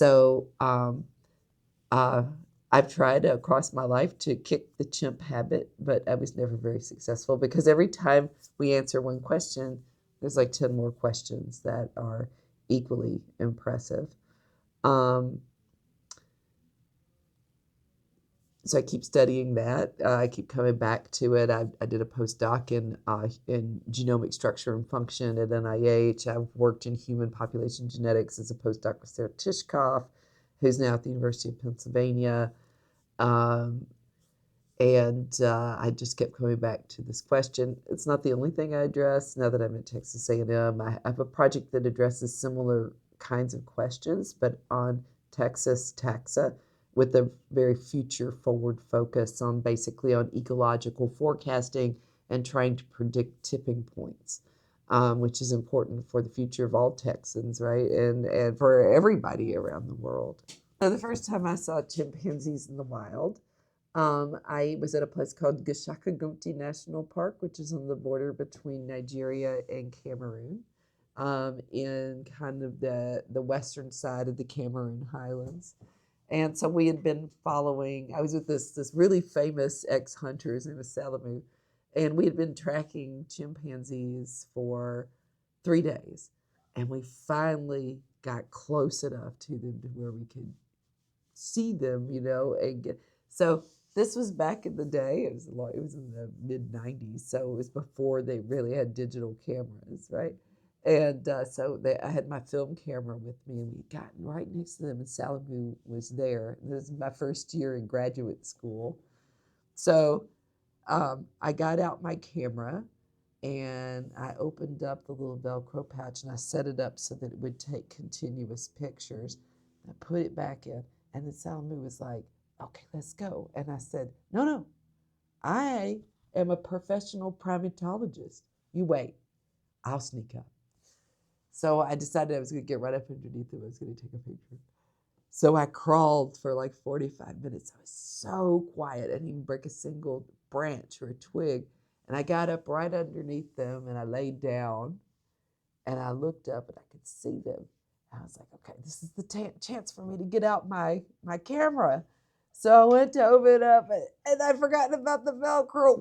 So uh, I've tried across my life to kick the chimp habit, but I was never very successful because every time we answer one question, there's like 10 more questions that are equally impressive. Um, so I keep studying that. I keep coming back to it. I did a postdoc in genomic structure and function at NIH. I've worked in human population genetics as a postdoc with Sarah Tishkoff, who's now at the University of Pennsylvania. Um, and I just kept coming back to this question. It's not the only thing I address now that I'm at Texas A&M. I have a project that addresses similar kinds of questions, but on Texas taxa with a very future forward focus on basically on ecological forecasting and trying to predict tipping points, which is important for the future of all Texans, right? And for everybody around the world. So the first time I saw chimpanzees in the wild, I was at a place called Gashaka-Gumti National Park, which is on the border between Nigeria and Cameroon, in kind of the western side of the Cameroon Highlands. And so we had been following, I was with this really famous ex-hunter, his name was Salamu, and we had been tracking chimpanzees for 3 days. And we finally got close enough to them to where we could see them, and get, so this was back in the day. It was in the mid '90s, so it was before they really had digital cameras, right? And I had my film camera with me, and we got right next to them, and Salamu was there. This is my first year in graduate school, so I got out my camera and I opened up the little Velcro pouch and I set it up so that it would take continuous pictures. I put it back in, and then Salamu was like, "Okay, let's go." And I said, "No, no, I am a professional primatologist. You wait, I'll sneak up." So I decided I was going to get right up underneath him. I was going to take a picture. So I crawled for like 45 minutes. I was so quiet. I didn't even break a single branch or a twig. And I got up right underneath them and I laid down and I looked up and I could see them. I was like, okay, this is the chance for me to get out my camera. So I went to open it up and I'd forgotten about the Velcro.